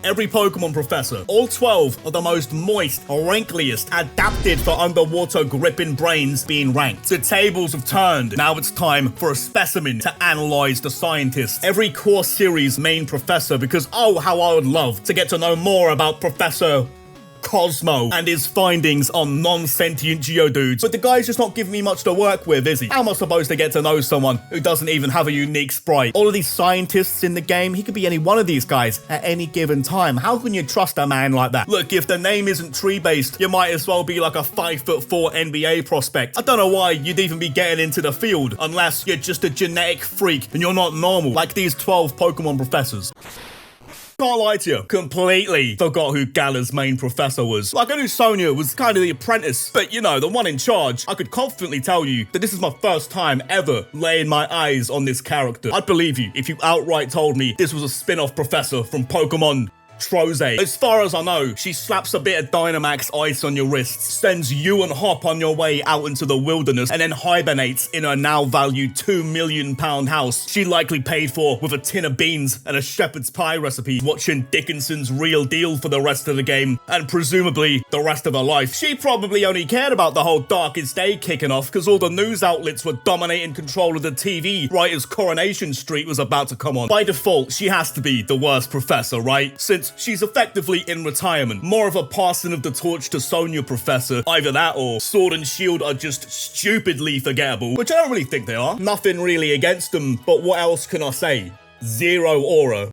every Pokemon professor. All 12 of the most moist, wrinkliest, adapted for underwater gripping brains being ranked. The tables have turned. Now it's time for a specimen to analyze the scientists. Every course series main professor, because oh, how I would love to get to know more about Professor Cosmo and his findings on non-sentient Geodudes. But the guy's just not giving me much to work with, is he? How am I supposed to get to know someone who doesn't even have a unique sprite? All of these scientists in the game, he could be any one of these guys at any given time. How can you trust a man like that? Look, if the name isn't tree-based, you might as well be like a 5'4" NBA prospect. I don't know why you'd even be getting into the field unless you're just a genetic freak and you're not normal, like these 12 Pokemon professors. Can't lie to you, completely forgot who Gala's main professor was. Like, I knew Sonia was kind of the apprentice, but you know, the one in charge. I could confidently tell you that this is my first time ever laying my eyes on this character. I'd believe you if you outright told me this was a spin-off professor from Pokemon Trose. As far as I know, she slaps a bit of Dynamax ice on your wrists, sends you and Hop on your way out into the wilderness, and then hibernates in her now valued £2 million house she likely paid for with a tin of beans and a shepherd's pie recipe, watching Dickinson's Real Deal for the rest of the game, and presumably the rest of her life. She probably only cared about the whole Darkest Day kicking off because all the news outlets were dominating control of the TV right as Coronation Street was about to come on. By default, she has to be the worst professor, right? Since she's effectively in retirement. More of a passing of the torch to Sonia Professor. Either that or Sword and Shield are just stupidly forgettable, which I don't really think they are. Nothing really against them, but what else can I say? Zero aura.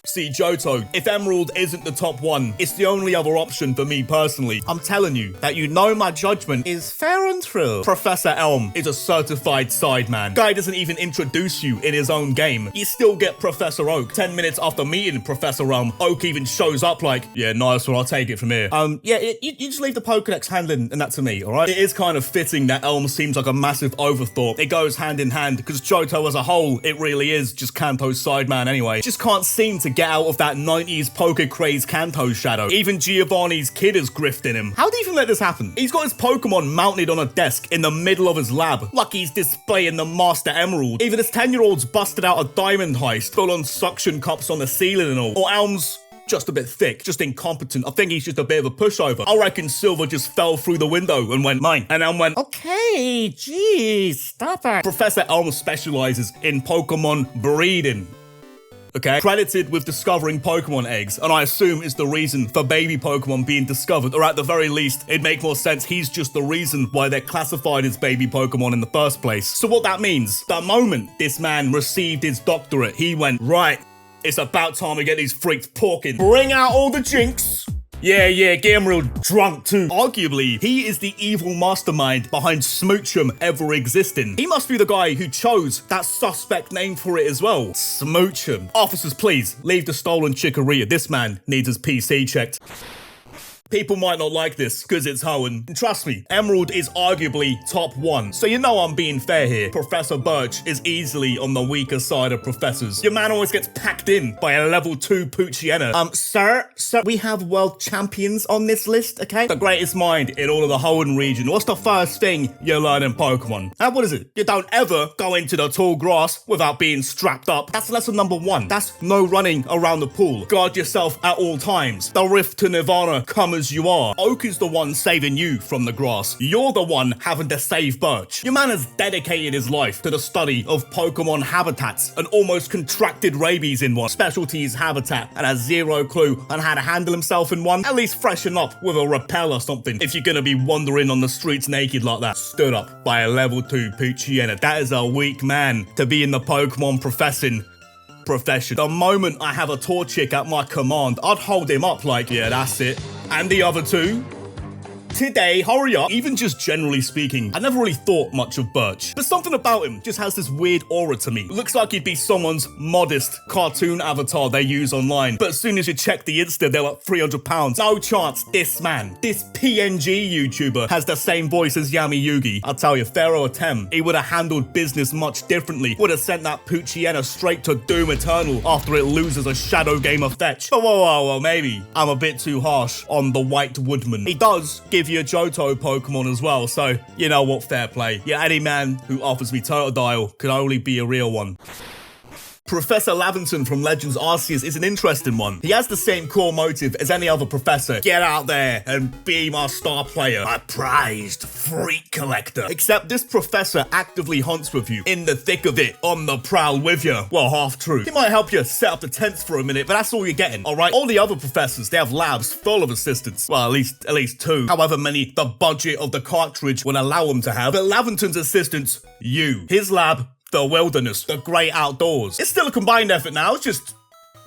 See, Johto, if Emerald isn't the top one, it's the only other option for me personally. I'm telling you that you know my judgment is fair and true. Professor Elm is a certified sideman. Guy doesn't even introduce you in his own game. You still get Professor Oak. 10 minutes after meeting Professor Elm, Oak even shows up like, yeah, nice one, I'll take it from here. You just leave the Pokedex handling and that to me, alright? It is kind of fitting that Elm seems like a massive overthought. It goes hand in hand, because Johto as a whole, it really is just Kanto's sideman anyway. Just can't seem to get out of that 90s poker craze Kanto shadow. Even Giovanni's kid is grifting him. How did he even let this happen? He's got his Pokemon mounted on a desk in the middle of his lab, like he's displaying the Master Emerald. Even his 10-year-old's busted out a diamond heist, full on suction cups on the ceiling and all. Or Elm's just a bit thick, just incompetent. I think he's just a bit of a pushover. I reckon Silver just fell through the window and went, mine. And Elm went, okay, geez, stop it. Professor Elm specializes in Pokemon breeding. Okay, credited with discovering Pokemon eggs, and I assume is the reason for baby Pokemon being discovered, or at the very least, it'd make more sense he's just the reason why they're classified as baby Pokemon in the first place. So what that means, the moment this man received his doctorate, he went, right, it's about time we get these freaks talking. Bring out all the jinx. Yeah, get him real drunk too. Arguably, he is the evil mastermind behind Smoochum ever existing. He must be the guy who chose that suspect name for it as well. Smoochum. Officers, please, leave the stolen chicoria. This man needs his PC checked. People might not like this because it's Hoenn. And trust me, Emerald is arguably top one. So you know I'm being fair here. Professor Birch is easily on the weaker side of professors. Your man always gets packed in by a level 2 Poochyena. Sir, we have world champions on this list, okay? The greatest mind in all of the Hoenn region. What's the first thing you learn in Pokemon? What is it? You don't ever go into the tall grass without being strapped up. That's lesson number 1. That's no running around the pool. Guard yourself at all times. The rift to Nirvana come as you are. Oak is the one saving you from the grass. You're the one having to save Birch. Your man has dedicated his life to the study of Pokemon habitats and almost contracted rabies in one. Specialty's habitat and has zero clue on how to handle himself in one. At least freshen up with a repel or something if you're gonna be wandering on the streets naked like that. Stood up by a level 2 Poochyena. That is a weak man to be in the Pokemon profession. The moment I have a Torchic at my command, I'd hold him up like, yeah, that's it. And the other two? Today, hurry up. Even just generally speaking, I never really thought much of Birch, but something about him just has this weird aura to me. Looks like he'd be someone's modest cartoon avatar they use online, but as soon as you check the Insta, they're like £300. No chance this man, this PNG YouTuber, has the same voice as Yami Yugi. I'll tell you, Pharaoh Atem, he would have handled business much differently. Would have sent that Poochyena straight to Doom Eternal after it loses a Shadow Gamer fetch. But whoa, maybe I'm a bit too harsh on the White Woodman. He does give you a Johto Pokemon as well, so you know what, fair play. Yeah, any man who offers me Totodile could only be a real one. Professor Laventon from Legends Arceus is an interesting one. He has the same core motive as any other professor. Get out there and be my star player, my prized freak collector. Except this professor actively hunts with you, in the thick of it, on the prowl with you. Well, half true. He might help you set up the tents for a minute, but that's all you're getting, alright? All the other professors, they have labs full of assistants. Well, at least 2. However many the budget of the cartridge will allow him to have. But Laventon's assistants, you. His lab, the wilderness, the great outdoors. It's still a combined effort now, it's just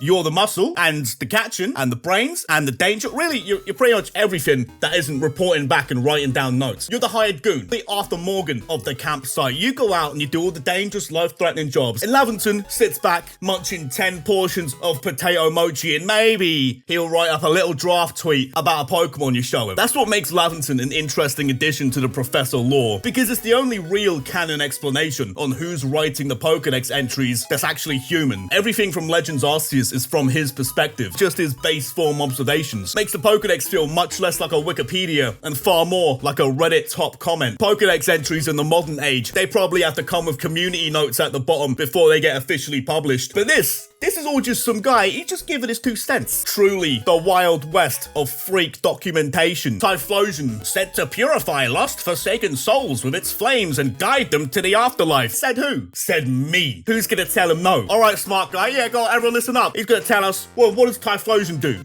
you're the muscle, and the catching, and the brains, and the danger. Really, you're pretty much everything that isn't reporting back and writing down notes. You're the hired goon, the Arthur Morgan of the campsite. You go out and you do all the dangerous, life-threatening jobs. And Laventon sits back, munching 10 portions of potato mochi, and maybe he'll write up a little draft tweet about a Pokemon you show him. That's what makes Laventon an interesting addition to the Professor lore, because it's the only real canon explanation on who's writing the Pokedex entries that's actually human. Everything from Legends Arceus is from his perspective, just his base form observations. Makes the Pokedex feel much less like a Wikipedia and far more like a Reddit top comment. Pokedex entries in the modern age, they probably have to come with community notes at the bottom before they get officially published. But this is all just some guy, he just giving his 2 cents. Truly the Wild West of freak documentation. Typhlosion, said to purify lost forsaken souls with its flames and guide them to the afterlife. Said who? Said me. Who's gonna tell him no? Alright, smart guy, yeah, go on, everyone listen up. He's gonna tell us, well, what does Typhlosion do?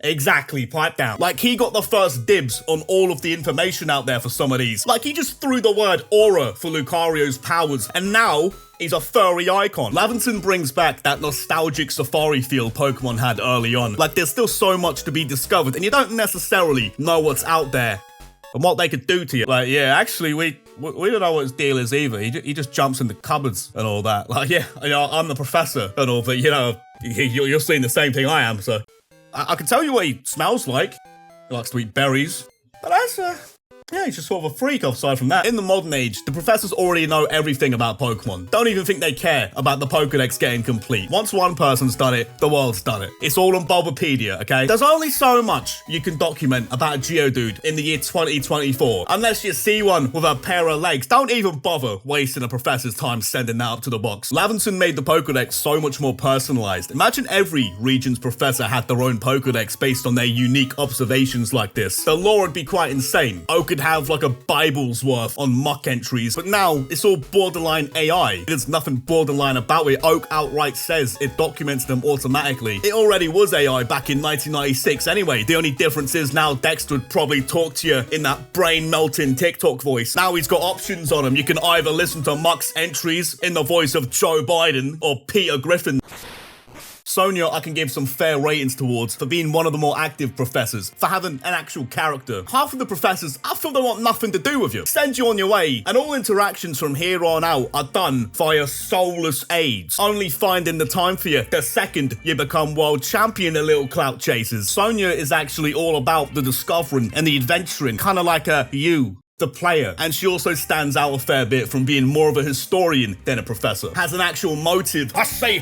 Exactly, pipe down. Like, he got the first dibs on all of the information out there for some of these. Like, he just threw the word aura for Lucario's powers, and now he's a furry icon. Laventon brings back that nostalgic safari feel Pokemon had early on. Like, there's still so much to be discovered, and you don't necessarily know what's out there and what they could do to you. Like, yeah, actually, we don't know what his deal is either. He just jumps in the cupboards and all that. Like, yeah, you know, I'm the professor and all, but, you know, you're seeing the same thing I am, so I can tell you what he smells like. He likes to eat berries. But that's, yeah, he's just sort of a freak aside from that. In the modern age, the professors already know everything about Pokemon. Don't even think they care about the Pokedex getting complete. Once one person's done it, the world's done it. It's all on Bulbapedia, okay? There's only so much you can document about a Geodude in the year 2024. Unless you see one with a pair of legs, don't even bother wasting a professor's time sending that up to the box. Laventon made the Pokedex so much more personalized. Imagine every region's professor had their own Pokedex based on their unique observations like this. The lore would be quite insane. Oak could have like a Bible's worth on muck entries, but now it's all borderline AI. There's nothing borderline about it. Oak outright says it documents them automatically. It already was AI back in 1996 anyway. The only difference is now Dexter would probably talk to you in that brain-melting TikTok voice. Now he's got options on him. You can either listen to Muck's entries in the voice of Joe Biden or Peter Griffin. Sonia, I can give some fair ratings towards for being one of the more active professors, for having an actual character. Half of the professors, I feel they want nothing to do with you. Send you on your way, and all interactions from here on out are done via soulless aids, only finding the time for you the second you become world champion of little clout chasers. Sonia is actually all about the discovering and the adventuring, kind of like you, the player. And she also stands out a fair bit from being more of a historian than a professor. Has an actual motive. I say,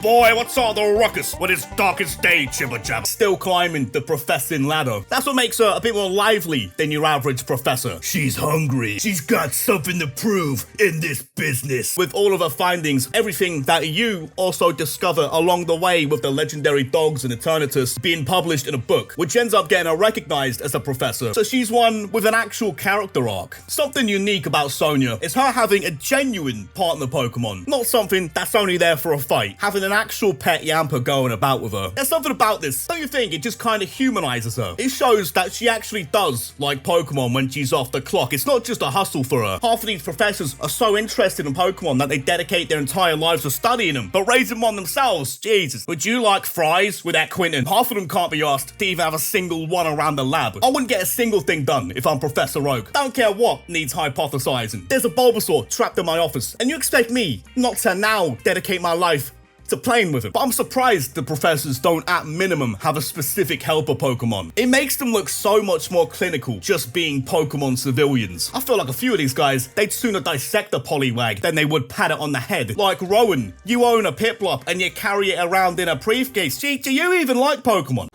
boy, what's all the ruckus? What is darkest day, chibba jabba? Still climbing the professing ladder. That's what makes her a bit more lively than your average professor. She's hungry. She's got something to prove in this business. With all of her findings, everything that you also discover along the way with the legendary dogs and Eternatus being published in a book, which ends up getting her recognized as a professor. So she's one with an actual character arc. Something unique about Sonia is her having a genuine partner Pokemon, not something that's only there for a fight. Having an actual pet Yamper going about with her. There's something about this, don't you think? It just kind of humanizes her. It shows that she actually does like Pokemon when she's off the clock. It's not just a hustle for her. Half of these professors are so interested in Pokemon that they dedicate their entire lives to studying them, but raising one themselves, Jesus. Would you like fries with that Quentin? Half of them can't be asked to even have a single one around the lab. I wouldn't get a single thing done if I'm Professor Oak. Don't care what needs hypothesizing. There's a Bulbasaur trapped in my office, and you expect me not to now dedicate my life to playing with him. But I'm surprised the professors don't at minimum have a specific helper Pokemon. It makes them look so much more clinical just being Pokemon civilians. I feel like a few of these guys, they'd sooner dissect a Poliwag than they would pat it on the head. Like Rowan, you own a Piplup and you carry it around in a briefcase. Gee, do you even like Pokemon?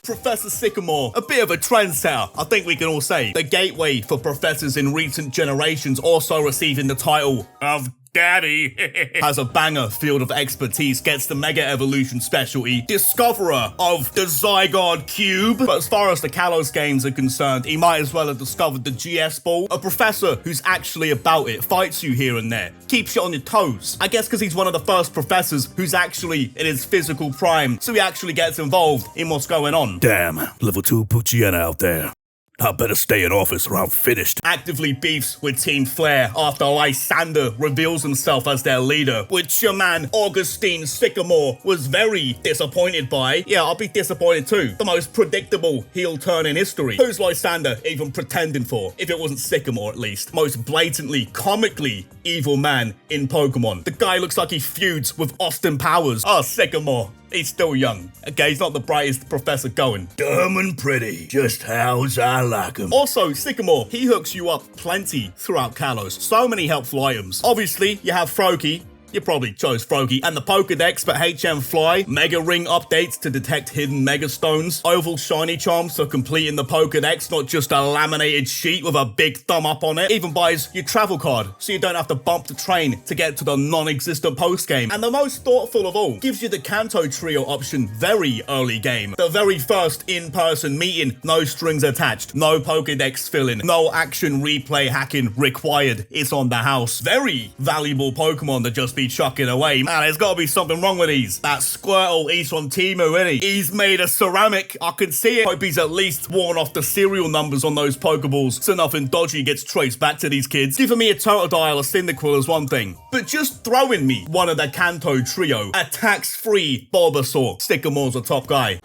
Professor Sycamore, a bit of a trendsetter, I think we can all say. The gateway for professors in recent generations, also receiving the title of Daddy has a banger field of expertise, gets the Mega Evolution specialty, discoverer of the Zygarde Cube. But as far as the Kalos games are concerned, he might as well have discovered the GS Ball. A professor who's actually about it, fights you here and there, keeps you on your toes. I guess because he's one of the first professors who's actually in his physical prime, so he actually gets involved in what's going on. Damn, level 2 Poochyena out there. I better stay in office or I'm finished. Actively beefs with Team Flare after Lysander reveals himself as their leader, which your man Augustine Sycamore was very disappointed by. Yeah, I'll be disappointed too. The most predictable heel turn in history. Who's Lysander even pretending for? If it wasn't Sycamore at least. Most blatantly, comically evil man in Pokemon. The guy looks like he feuds with Austin Powers. Oh, Sycamore. He's still young. Okay, he's not the brightest professor going. Dumb and pretty, just how's I like him. Also, Sycamore, he hooks you up plenty throughout Kalos. So many helpful items. Obviously, you have Froakie. You probably chose Froakie. And the Pokedex for HM Fly, Mega Ring updates to detect hidden Mega Stones, Oval Shiny Charms for completing the Pokedex, not just a laminated sheet with a big thumb up on it. Even buys your travel card, so you don't have to bump the train to get to the non-existent post-game. And the most thoughtful of all, gives you the Kanto Trio option very early game. The very first in-person meeting, no strings attached, no Pokedex filling, no action replay hacking required. It's on the house. Very valuable Pokemon to just be chucking away. Man, there's gotta be something wrong with these. That Squirtle, he's on Temu, isn't he? He's made of ceramic. I can see it. Hope he's at least worn off the serial numbers on those Pokeballs so nothing dodgy gets traced back to these kids. Giving me a Totodile or Cyndaquil is one thing, but just throwing me one of the Kanto Trio, a tax-free Bulbasaur. Sycamore's a top guy.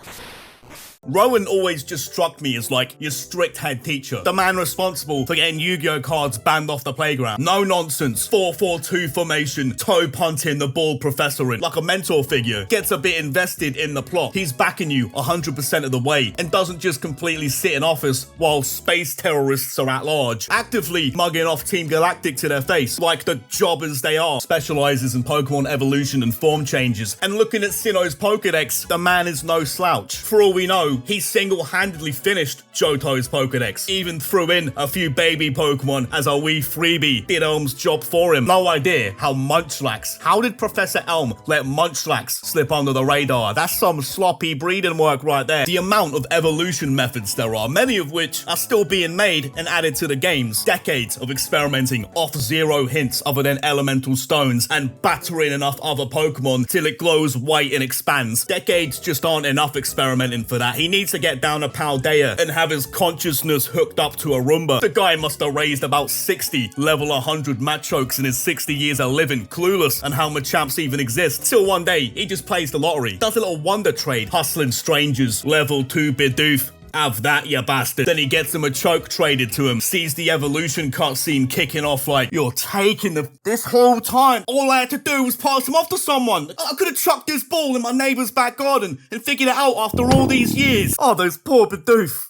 Rowan always just struck me as like your strict head teacher. The man responsible for getting Yu-Gi-Oh cards banned off the playground. No nonsense, 4-4-2 formation, toe punting the ball professor in. Like a mentor figure, gets a bit invested in the plot. He's backing you 100% of the way and doesn't just completely sit in office while space terrorists are at large. Actively mugging off Team Galactic to their face like the jobbers they are. Specializes in Pokemon evolution and form changes. And looking at Sinnoh's Pokedex, the man is no slouch. For all we know, he single-handedly finished Johto's Pokedex, even threw in a few baby Pokemon as a wee freebie, did Elm's job for him. No idea how Munchlax. How did Professor Elm let Munchlax slip under the radar? That's some sloppy breeding work right there. The amount of evolution methods there are, many of which are still being made and added to the games. Decades of experimenting off zero hints other than elemental stones and battering enough other Pokemon till it glows white and expands. Decades just aren't enough experimenting for that. He needs to get down to Paldea and have his consciousness hooked up to a Roomba. The guy must have raised about 60 level 100 Machokes in his 60 years of living, clueless on how Machamps even exist. Till one day, he just plays the lottery, does a little wonder trade, hustling strangers, level 2 Bidoof. Have that, you bastard. Then he gets him a choke traded to him, sees the evolution cutscene kicking off like, you're taking this whole time. All I had to do was pass him off to someone. I could have chucked this ball in my neighbor's back garden and figured it out after all these years. Oh, those poor Bidoof.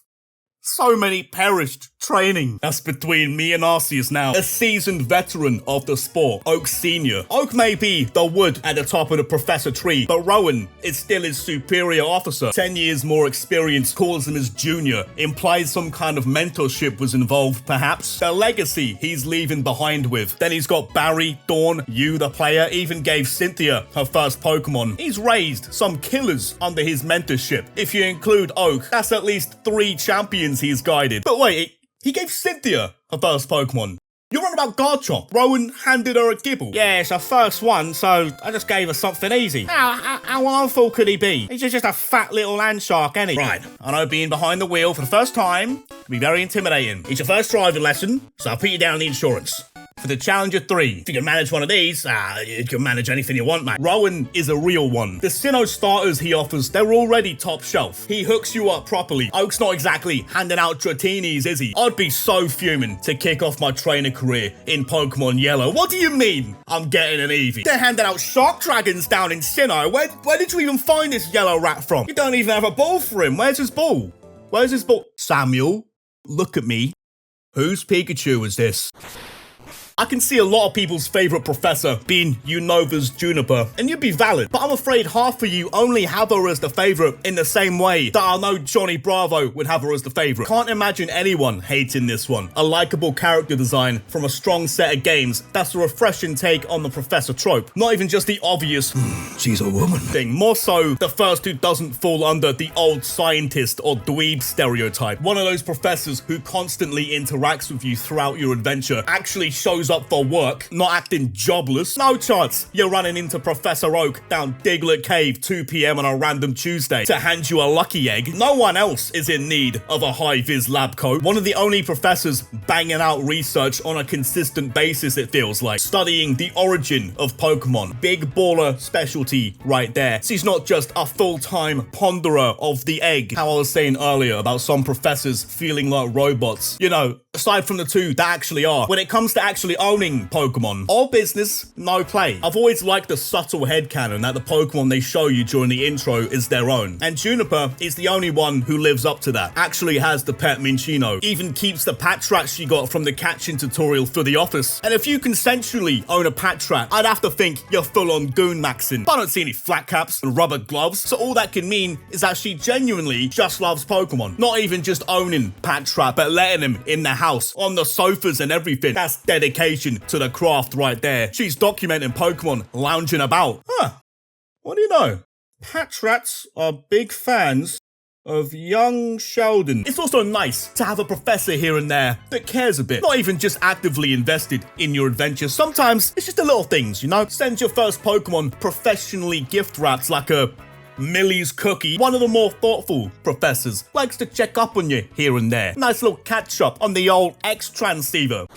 So many perished training. That's between me and Arceus now. A seasoned veteran of the sport, Oak Sr. Oak may be the wood at the top of the professor tree, but Rowan is still his superior officer. 10 years more experience, calls him his junior, implies some kind of mentorship was involved perhaps. The legacy he's leaving behind with. Then he's got Barry, Dawn, you the player, even gave Cynthia her first Pokemon. He's raised some killers under his mentorship. If you include Oak, that's at least 3 champions he's guided. But wait, he gave Cynthia her first Pokemon. You're on about Garchomp. Rowan handed her a Gibble. Yeah, it's her first one, so I just gave her something easy. How awful could he be? He's just a fat little land shark, ain't he? Right, I know being behind the wheel for the first time can be very intimidating. It's your first driving lesson, so I'll put you down on the insurance. For the Challenger 3, if you can manage one of these, you can manage anything you want, mate. Rowan is a real one. The Sinnoh starters he offers, they're already top shelf. He hooks you up properly. Oak's not exactly handing out Dratinis, is he? I'd be so fuming to kick off my trainer career in Pokemon Yellow. What do you mean I'm getting an Eevee? They're handing out Shark Dragons down in Sinnoh. Where did you even find this yellow rat from? You don't even have a ball for him. Where's his ball? Where's his ball? Samuel, look at me. Whose Pikachu is this? I can see a lot of people's favorite professor being Unova's Juniper, and you'd be valid, but I'm afraid half of you only have her as the favorite in the same way that I know Johnny Bravo would have her as the favorite. Can't imagine anyone hating this one. A likable character design from a strong set of games that's a refreshing take on the professor trope. Not even just the obvious, she's a woman thing, more so the first who doesn't fall under the old scientist or dweeb stereotype. One of those professors who constantly interacts with you throughout your adventure, actually shows up for work, not acting jobless. No chance you're running into Professor Oak down Diglett Cave 2 p.m. on a random Tuesday to hand you a lucky egg. No one else is in need of a high-vis lab coat. One of the only professors banging out research on a consistent basis, it feels like. Studying the origin of Pokemon. Big baller specialty right there. She's not just a full-time ponderer of the egg. How I was saying earlier about some professors feeling like robots. You know, aside from the two that actually are. When it comes to actually owning Pokemon, all business, no play. I've always liked the subtle headcanon that the Pokemon they show you during the intro is their own. And Juniper is the only one who lives up to that. Actually has the pet Minchino. Even keeps the Patrat she got from the catching tutorial for The Office. And if you consensually own a Patrat, I'd have to think you're full on goon maxing. But I don't see any flat caps and rubber gloves. So all that can mean is that she genuinely just loves Pokemon. Not even just owning Patrat, but letting him in the house, on the sofas and everything. That's dedication to the craft right there. She's documenting Pokemon lounging about. What do you know? Patrats are big fans of young Sheldon. It's also nice to have a professor here and there that cares a bit. Not even just actively invested in your adventure. Sometimes it's just the little things, you know? Send your first Pokemon professionally gift wrapped like a Millie's cookie. One of the more thoughtful professors likes to check up on you here and there. Nice little catch up on the old X-transceiver.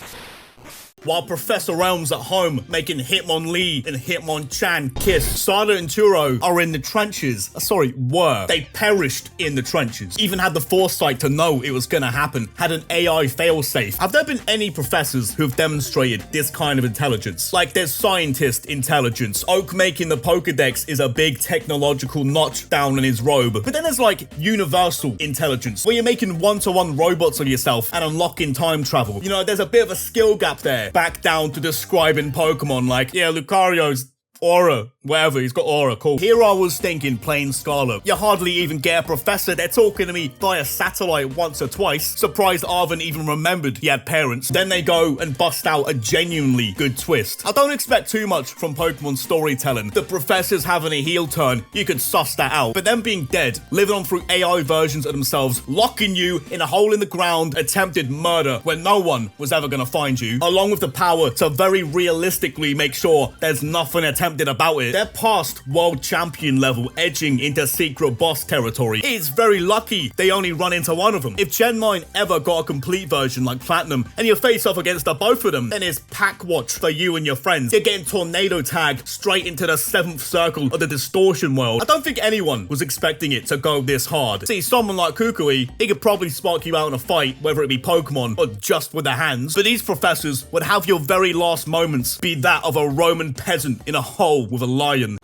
While Professor Elm's at home making Hitmonlee and Hitmonchan kiss, Sada and Turo are in the trenches. Were. They perished in the trenches. Even had the foresight to know it was gonna happen. Had an AI failsafe. Have there been any professors who've demonstrated this kind of intelligence? Like, there's scientist intelligence. Oak making the Pokedex is a big technological notch down in his robe. But then there's like universal intelligence, where you're making one-to-one robots of yourself and unlocking time travel. You know, there's a bit of a skill gap there. Back down to describing Pokemon like, yeah, Lucario's aura, whatever, he's got aura, cool. Here I was thinking plain Scarlet. You hardly even get a professor. They're talking to me via satellite once or twice. Surprised Arvin even remembered he had parents. Then they go and bust out a genuinely good twist. I don't expect too much from Pokemon storytelling. The professors having a heel turn, you could suss that out. But them being dead, living on through AI versions of themselves, locking you in a hole in the ground, attempted murder where no one was ever gonna find you, along with the power to very realistically make sure there's nothing attempted about it. They're past world champion level, edging into secret boss territory. It's very lucky they only run into one of them. If Gen 9 ever got a complete version like Platinum and you face off against the both of them, then it's pack watch for you and your friends. You're getting tornado tagged straight into the 7th circle of the distortion world. I don't think anyone was expecting it to go this hard. See, someone like Kukui, he could probably spark you out in a fight, whether it be Pokemon or just with the hands. But these professors would have your very last moments be that of a Roman peasant in a hole with a lion.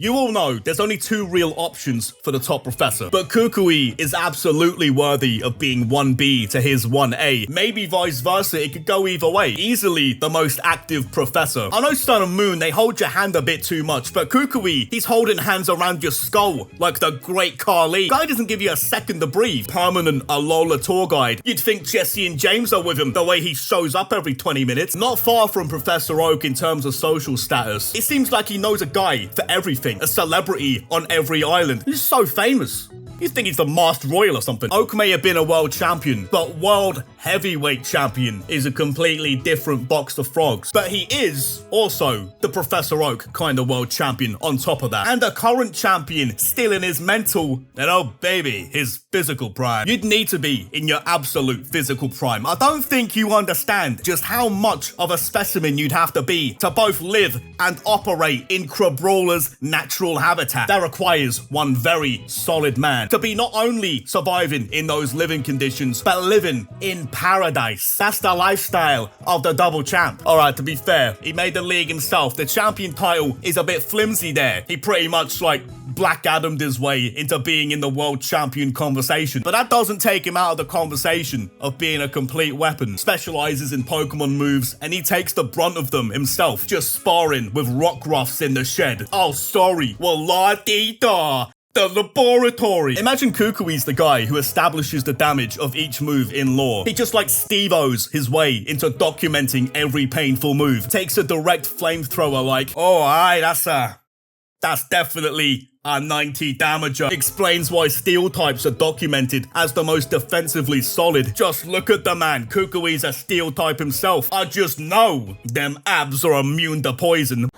You all know there's only two real options for the top professor, but Kukui is absolutely worthy of being 1B to his 1A. Maybe vice versa, it could go either way. Easily the most active professor. I know Sun and Moon, they hold your hand a bit too much, but Kukui, he's holding hands around your skull like the great Carly. Guy doesn't give you a second to breathe. Permanent Alola tour guide. You'd think Jesse and James are with him the way he shows up every 20 minutes. Not far from Professor Oak in terms of social status. It seems like he knows a guy for everything. A celebrity on every island. He's so famous. You think he's the masked royal or something. Oak may have been a world champion, but world heavyweight champion is a completely different box of frogs. But he is also the Professor Oak kind of world champion on top of that. And a current champion still in his mental and oh baby, his physical prime. You'd need to be in your absolute physical prime. I don't think you understand just how much of a specimen you'd have to be to both live and operate in Crabrawler's natural habitat. That requires one very solid man. man. To be not only surviving in those living conditions, but living in paradise. That's the lifestyle of the double champ. Alright, to be fair, he made the league himself. The champion title is a bit flimsy there. He pretty much like Black Adam'd his way into being in the world champion conversation. But that doesn't take him out of the conversation of being a complete weapon. Specializes in Pokemon moves, and he takes the brunt of them himself, just sparring with Rockruffs in the shed. Oh, sorry. Well, la-dee-da. The laboratory. Imagine Kukui's the guy who establishes the damage of each move in lore. He just like Steve-O's his way into documenting every painful move. Takes a direct flamethrower like, oh, alright, that's definitely a 90 damager. Explains why steel types are documented as the most defensively solid. Just look at the man. Kukui's a steel type himself. I just know them abs are immune to poison.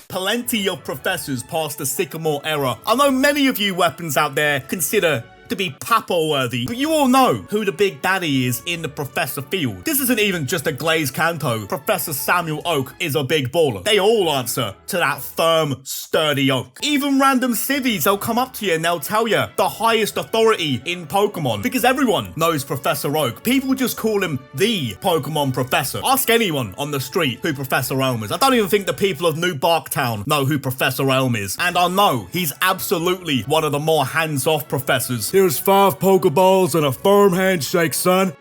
Plenty of professors past the Sycamore era. I know many of you weapons out there consider to be papa-worthy, but you all know who the big daddy is in the professor field. This isn't even just a glazed canto. Professor Samuel Oak is a big baller. They all answer to that firm, sturdy Oak. Even random civvies, they'll come up to you and they'll tell you the highest authority in Pokemon, because everyone knows Professor Oak. People just call him the Pokemon Professor. Ask anyone on the street who Professor Elm is. I don't even think the people of New Barktown know who Professor Elm is. And I know he's absolutely one of the more hands-off professors. Here's 5 Pokeballs and a firm handshake, son.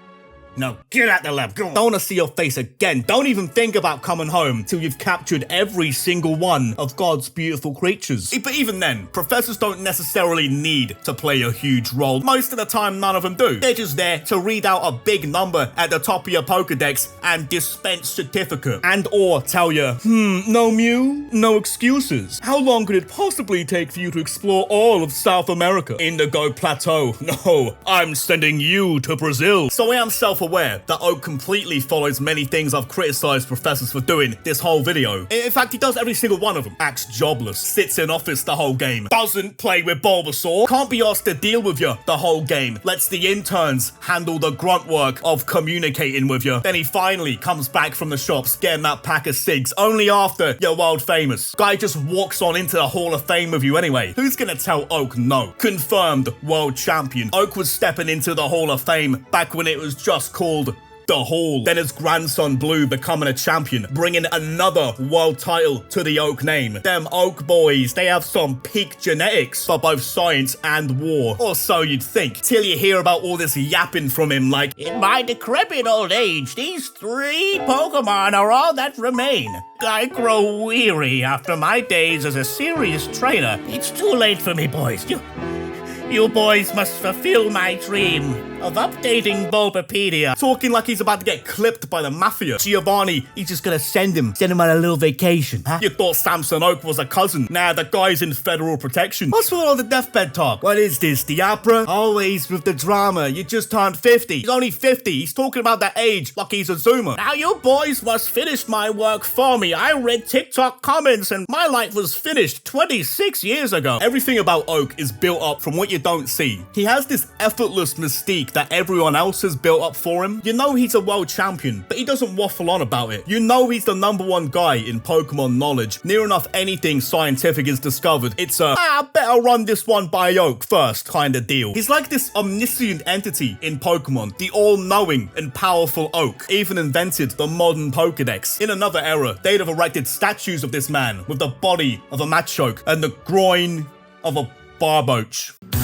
No, get out the lab, go on. Don't want to see your face again. Don't even think about coming home till you've captured every single one of God's beautiful creatures. But even then, professors don't necessarily need to play a huge role. Most of the time, none of them do. They're just there to read out a big number at the top of your Pokedex and dispense certificate. And or tell you, no Mew, no excuses. How long could it possibly take for you to explore all of South America? Indigo Plateau. No, I'm sending you to Brazil. So I am self-aware that Oak completely follows many things I've criticized professors for doing this whole video. In fact, he does every single one of them. Acts jobless, sits in office the whole game, doesn't play with Bulbasaur, can't be asked to deal with you the whole game, lets the interns handle the grunt work of communicating with you. Then he finally comes back from the shops getting that pack of cigs only after you're world famous. Guy just walks on into the Hall of Fame with you anyway. Who's gonna tell Oak no? Confirmed world champion. Oak was stepping into the Hall of Fame back when it was just called the Hall. Then his grandson Blue becoming a champion, bringing another world title to the Oak name. Them Oak boys, they have some peak genetics for both science and war. Or so you'd think, till you hear about all this yapping from him like, in my decrepit old age, these 3 Pokemon are all that remain. I grow weary after my days as a serious trainer. It's too late for me, boys. You boys must fulfill my dream of updating Bulbapedia. Talking like he's about to get clipped by the Mafia. Giovanni, he's just gonna send him on a little vacation, huh? You thought Samson Oak was a cousin. Nah, the guy's in federal protection. What's with all the deathbed talk? What is this, Diabra? Always with the drama. You just turned 50. He's only 50. He's talking about that age like he's a Zoomer. Now you boys must finish my work for me. I read TikTok comments and my life was finished 26 years ago. Everything about Oak is built up from what you don't see. He has this effortless mystique that everyone else has built up for him. You know he's a world champion, but he doesn't waffle on about it. You know he's the #1 guy in Pokemon knowledge. Near enough anything scientific is discovered, it's a, I better run this one by Oak first kind of deal. He's like this omniscient entity in Pokemon, the all-knowing and powerful Oak. Even invented the modern Pokedex. In another era, they'd have erected statues of this man with the body of a Machoke and the groin of a Barboach.